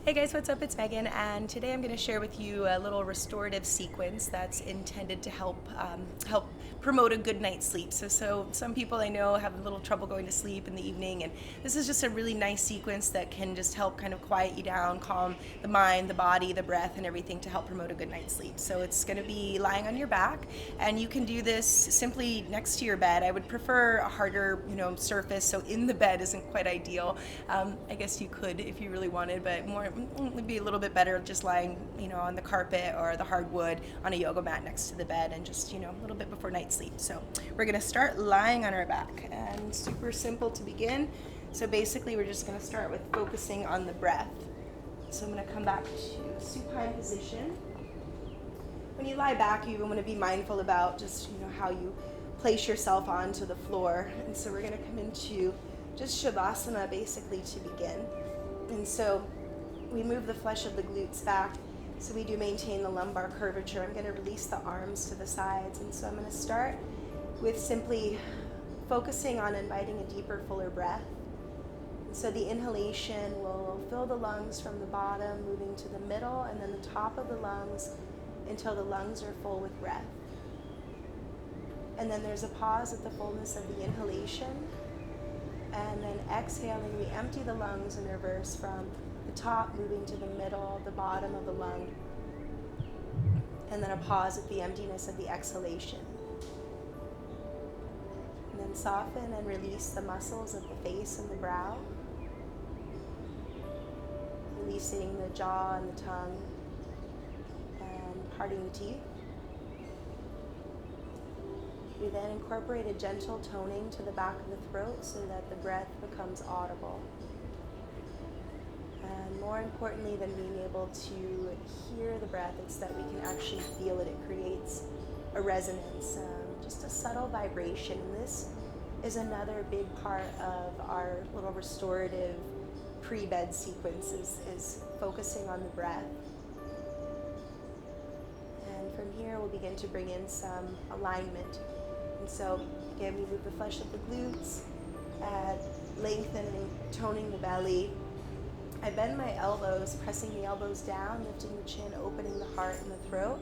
Hey guys, what's up? It's Megan, and today I'm going to share with you a little restorative sequence that's intended to help promote a good night's sleep. So some people I know have a little trouble going to sleep in the evening, and this is just a really nice sequence that can just help kind of quiet you down, calm the mind, the body, the breath, and everything to help promote a good night's sleep. So it's going to be lying on your back, and you can do this simply next to your bed. I would prefer a harder, surface, so in the bed isn't quite ideal. I guess you could if you really wanted, but more it would be a little bit better just lying, on the carpet or the hardwood on a yoga mat next to the bed, and just, a little bit before night sleep. So we're gonna start lying on our back, and super simple to begin. So basically, we're just gonna start with focusing on the breath. So I'm gonna come back to supine position. When you lie back, you want to be mindful about just, how you place yourself onto the floor. And so we're going to come into just Shavasana basically to begin. And so we move the flesh of the glutes back. So we do maintain the lumbar curvature. I'm going to release the arms to the sides. And so I'm going to start with simply focusing on inviting a deeper, fuller breath. And so the inhalation will fill the lungs from the bottom, moving to the middle, and then the top of the lungs until the lungs are full with breath. And then there's a pause at the fullness of the inhalation. And then exhaling, we empty the lungs in reverse from the top, moving to the middle, the bottom of the lung. And then a pause at the emptiness of the exhalation. And then soften and release the muscles of the face and the brow. Releasing the jaw and the tongue. Parting the teeth. We then incorporate a gentle toning to the back of the throat so that the breath becomes audible. And more importantly than being able to hear the breath, it's that we can actually feel it. It creates a resonance, just a subtle vibration. And this is another big part of our little restorative pre-bed sequence is focusing on the breath. From here, we'll begin to bring in some alignment. And so, again, we move the flesh of the glutes, lengthening, toning the belly. I bend my elbows, pressing the elbows down, lifting the chin, opening the heart and the throat,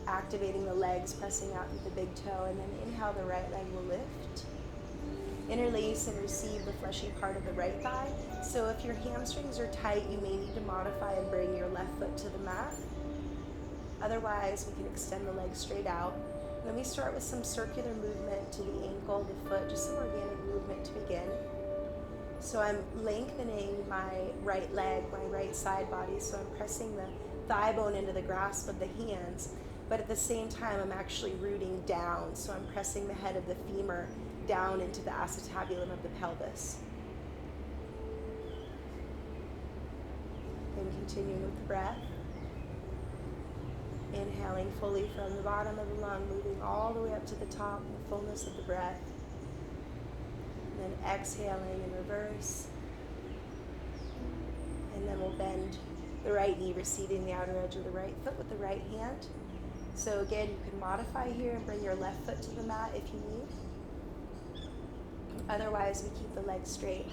activating the legs, pressing out with the big toe, and then inhale, the right leg will lift. Interlace and receive the fleshy part of the right thigh. So if your hamstrings are tight, you may need to modify and bring your left foot to the mat. Otherwise, we can extend the legs straight out. And then we start with some circular movement to the ankle, the foot, just some organic movement to begin. So I'm lengthening my right leg, my right side body, so I'm pressing the thigh bone into the grasp of the hands, but at the same time, I'm actually rooting down, so I'm pressing the head of the femur down into the acetabulum of the pelvis. Then continuing with the breath. Inhaling fully from the bottom of the lung, moving all the way up to the top, the fullness of the breath. And then exhaling in reverse. And then we'll bend the right knee, receiving the outer edge of the right foot with the right hand. So again, you can modify here and bring your left foot to the mat if you need. Otherwise, we keep the legs straight.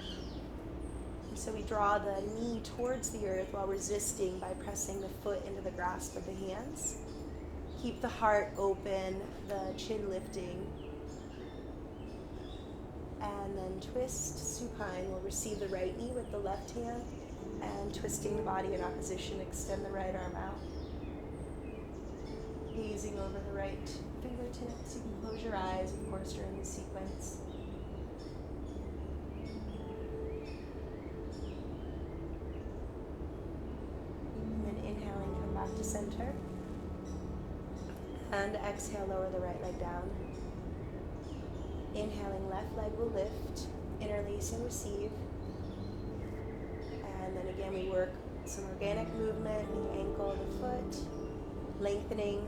And so we draw the knee towards the earth while resisting by pressing the foot into the grasp of the hands. Keep the heart open, the chin lifting. And then twist, supine. We'll receive the right knee with the left hand, and twisting the body in opposition, extend the right arm out. Gazing over the right fingertips. You can close your eyes, of course, during the sequence. To center, and exhale, lower the right leg down. Inhaling, left leg will lift, interlace and receive. And then again, we work some organic movement, the ankle, the foot, lengthening,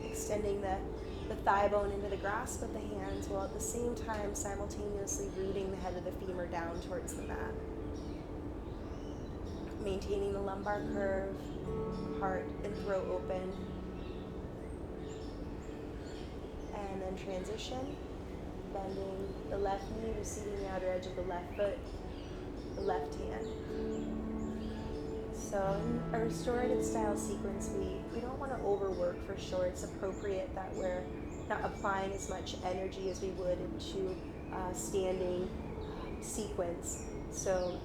extending the thigh bone into the grasp of the hands, while at the same time simultaneously rooting the head of the femur down towards the mat. Maintaining the lumbar curve, heart and throat open. And then transition, bending the left knee, receiving the outer edge of the left foot, the left hand. So in a restorative style sequence, we don't want to overwork for sure. It's appropriate that we're not applying as much energy as we would into standing sequence. So,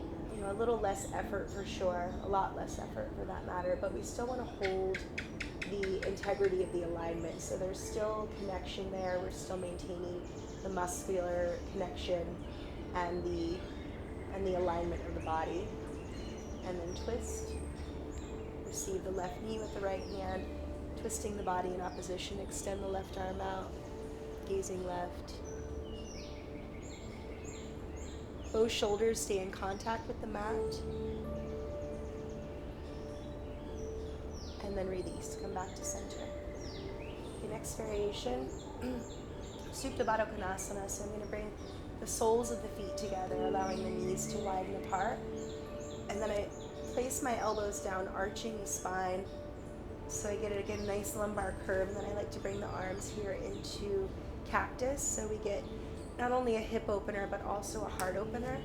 a little less effort for sure, a lot less effort for that matter, but we still want to hold the integrity of the alignment. So there's still connection there. We're still maintaining the muscular connection and the alignment of the body. And then twist. Receive the left knee with the right hand, twisting the body in opposition. Extend the left arm out, gazing left. Both shoulders stay in contact with the mat. And then release. Come back to center. The next variation, Supta Baddha Konasana. So I'm going to bring the soles of the feet together, allowing the knees to widen apart. And then I place my elbows down, arching the spine. So I get a nice lumbar curve. And then I like to bring the arms here into cactus. So we get not only a hip opener, but also a heart opener.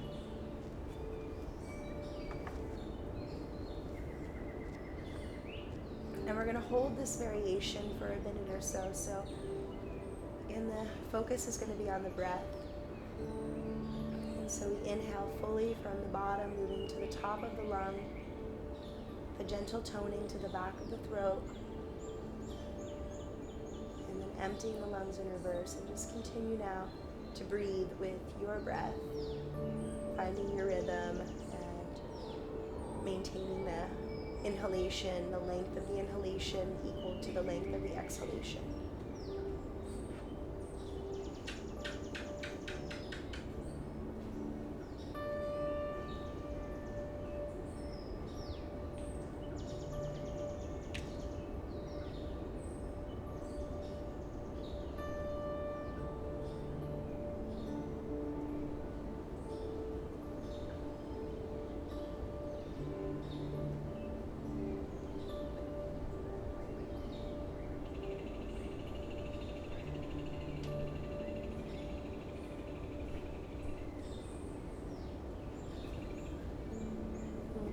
And we're going to hold this variation for a minute or so. So again, the focus is going to be on the breath. And so we inhale fully from the bottom, moving to the top of the lung, the gentle toning to the back of the throat, and then emptying the lungs in reverse. And just continue now to breathe with your breath, finding your rhythm and maintaining the inhalation, the length of the inhalation equal to the length of the exhalation.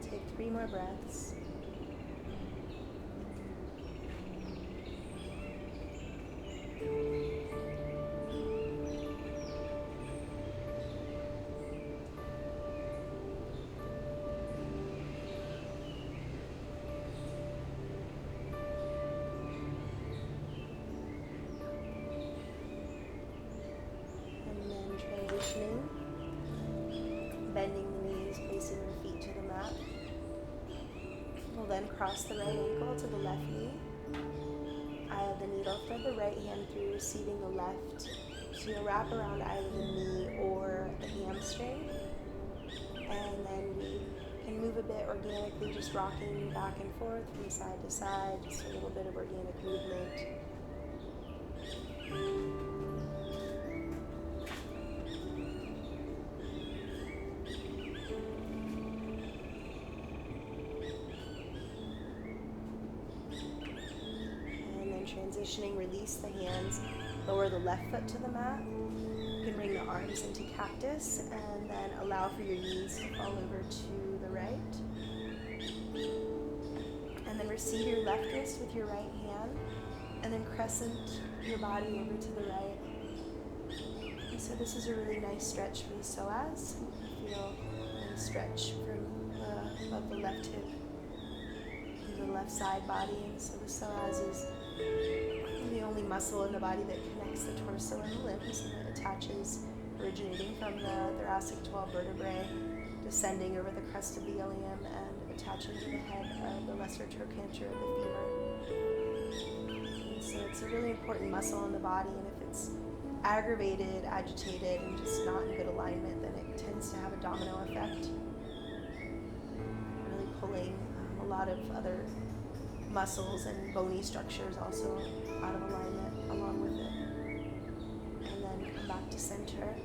Take 3 more breaths. And then transitioning, bending the knees, placing your feet to the mat. We'll then cross the right ankle to the left knee. Eye of the needle, thread the right hand through, receiving the left. So you'll wrap around either the knee or the hamstring. And then we can move a bit organically, just rocking back and forth from side to side, just a little bit of organic movement. Transitioning, release the hands, lower the left foot to the mat. You can bring the arms into cactus and then allow for your knees to fall over to the right. And then receive your left wrist with your right hand and then crescent your body over to the right. And so this is a really nice stretch for the psoas. Feel a nice stretch from above the left hip to the left side body. And so the psoas is the only muscle in the body that connects the torso and the limbs, and it attaches, originating from the thoracic 12 vertebrae, descending over the crest of the ilium and attaching to the head of the lesser trochanter of the femur. And so it's a really important muscle in the body, and if it's aggravated, agitated, and just not in good alignment, then it tends to have a domino effect, really pulling a lot of other muscles and bony structures also out of alignment along with it. And then come back to center.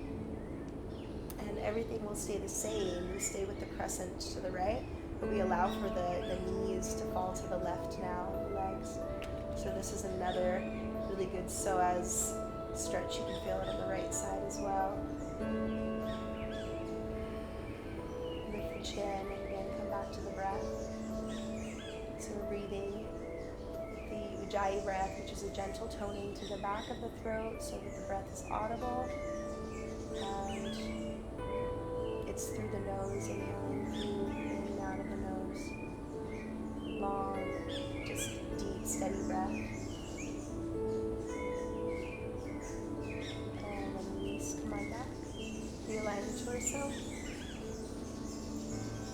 And everything will stay the same. We stay with the crescent to the right, but we allow for the knees to fall to the left now, the legs. So this is another really good psoas stretch. You can feel it on the right side as well. Lift the chin and again come back to the breath. So we're breathing with the Ujjayi breath, which is a gentle toning to the back of the throat so that the breath is audible. And it's through the nose, inhaling through in and out of the nose. Long, just deep, steady breath. And then release, come on back. Realign the torso.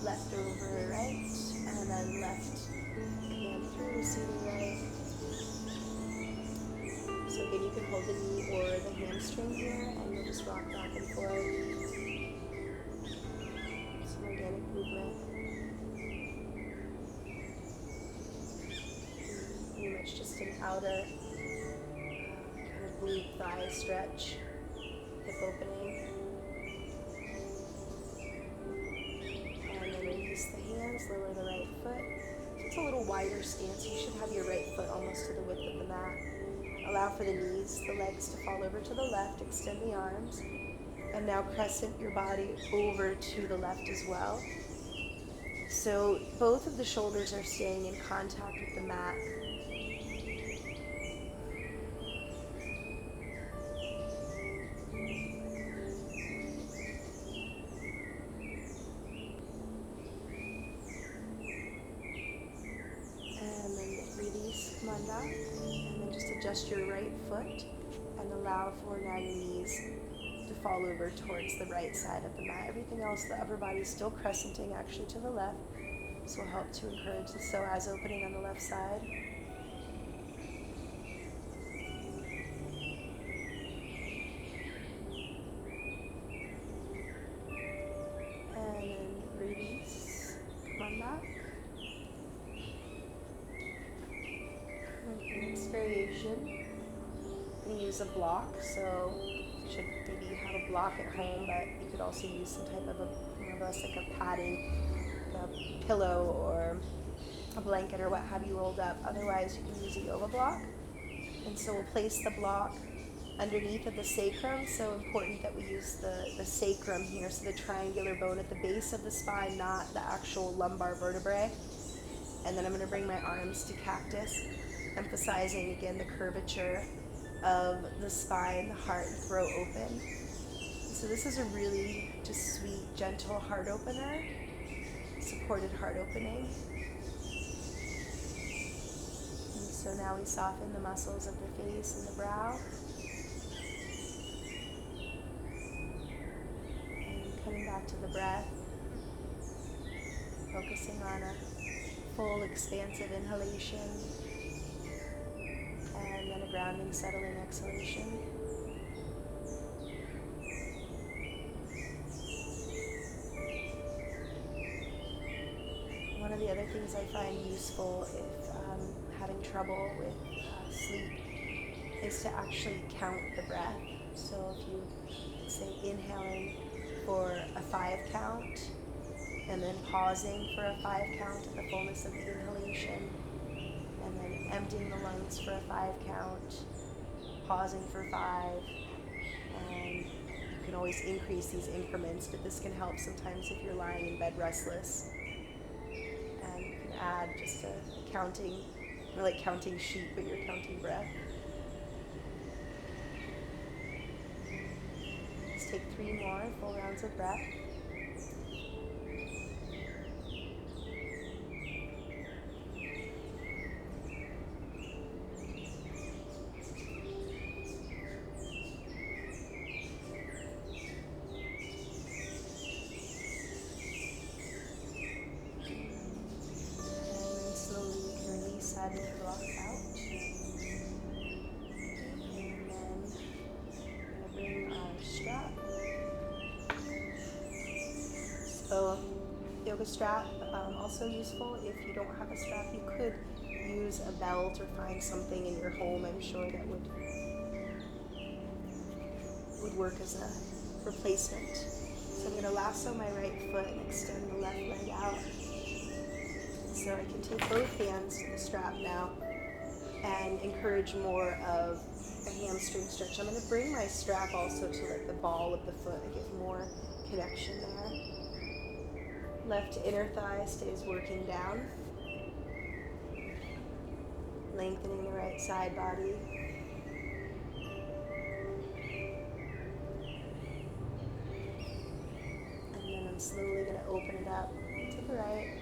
Left over right, and then left hand through, receiving right. So again, you can hold the knee or the hamstring here, and you'll just rock back and forth. Some organic movement. Pretty much just an outer kind of glute thigh stretch, hip opening. And then release the hands, lower the right foot. So it's a little wider stance. You should have your right foot almost to the width of the mat. Allow for the knees, the legs to fall over to the left, extend the arms, and now crescent your body over to the left as well. So both of the shoulders are staying in contact with the mat. And then release, come on back, and then just adjust your right foot and allow for now your knees to fall over towards the right side of the mat. Everything else, the upper body is still crescenting actually to the left. This will help to encourage the psoas opening on the left side. And then release, come on back. And next variation, I'm going to use a block, so you should maybe have a block at home, but you could also use some type of more or less like a padding, a pillow or a blanket or what have you rolled up. Otherwise, you can use a yoga block. And so we'll place the block underneath of the sacrum. So important that we use the sacrum here, so the triangular bone at the base of the spine, not the actual lumbar vertebrae. And then I'm going to bring my arms to cactus, emphasizing again the curvature of the spine, the heart and throat open. So this is a really just sweet, gentle heart opener, supported heart opening. And so now we soften the muscles of the face and the brow. And coming back to the breath, focusing on a full expansive inhalation and then a grounding, settling exhalation. One of the other things I find useful if having trouble with sleep is to actually count the breath. So if you say inhaling for a 5 count and then pausing for a 5 count at the fullness of the inhalation, and then emptying the lungs for a 5 count, pausing for 5, and you can always increase these increments, but this can help sometimes if you're lying in bed restless. And you can add just a counting, or like counting sheep, but you're counting breath. Let's take 3 more full rounds of breath. And block out. And then I'm going to bring our strap. So yoga strap, also useful if you don't have a strap. You could use a belt or find something in your home, I'm sure, that would work as a replacement. So I'm going to lasso my right foot and extend the left leg out. So I can take both hands to the strap now and encourage more of a hamstring stretch. I'm going to bring my strap also to like the ball of the foot and get more connection there. Left inner thigh stays working down. lengthening the right side body. And then I'm slowly going to open it up to the right.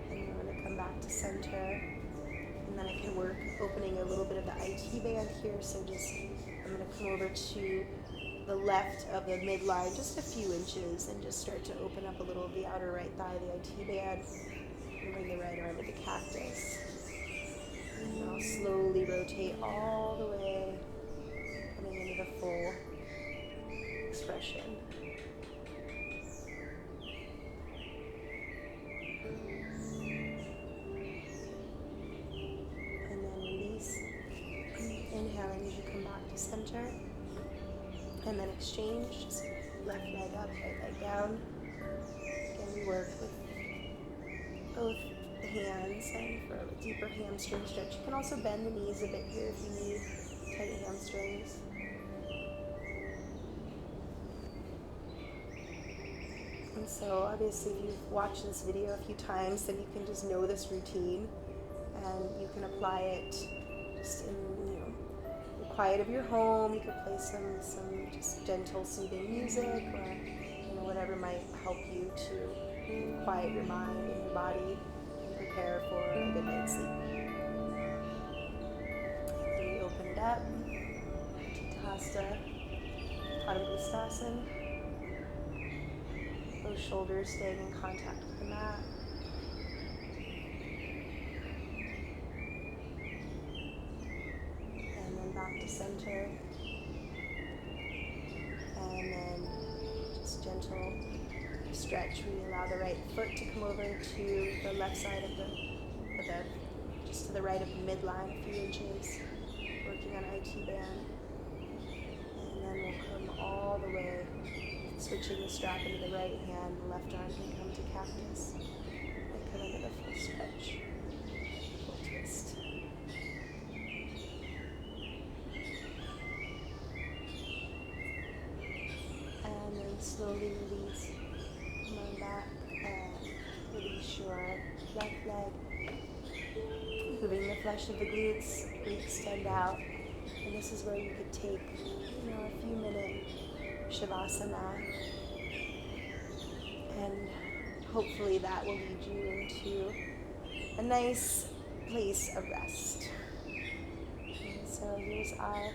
And then we're going to come back to center. And then I can work opening a little bit of the IT band here. So just, I'm going to come over to the left of the midline, just a few inches, and just start to open up a little of the outer right thigh, the IT band, and bring the right arm into cactus. And I'll slowly rotate all the way, coming into the full expression. And then release, inhaling as you come back to center. And then exchange, just left leg up, right leg down. Again, we work with both the hands and for a deeper hamstring stretch. You can also bend the knees a bit here if you need tight hamstrings. And so obviously if you've watched this video a few times, then you can just know this routine and you can apply it just in, the quiet of your home. You could play some just gentle, soothing music, or whatever might help you to quiet your mind and your body and prepare for a good night's sleep. And we open it up, Hasta Padangusthasana. Both shoulders staying in contact with the mat. Back to center, and then just gentle stretch. We allow the right foot to come over to the left side of just to the right of the midline, a few inches, working on IT band, and then we'll come all the way, switching the strap into the right hand. The left arm can come to cactus, and come into the full stretch, full twist. Slowly release, come back and release your left leg, moving the flesh of the glutes, extend out. And this is where you could take, a few minute Shavasana, and hopefully that will lead you into a nice place of rest. And so here's our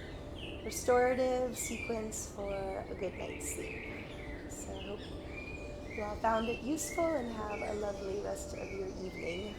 restorative sequence for a good night's sleep. So I hope you all found it useful and have a lovely rest of your evening.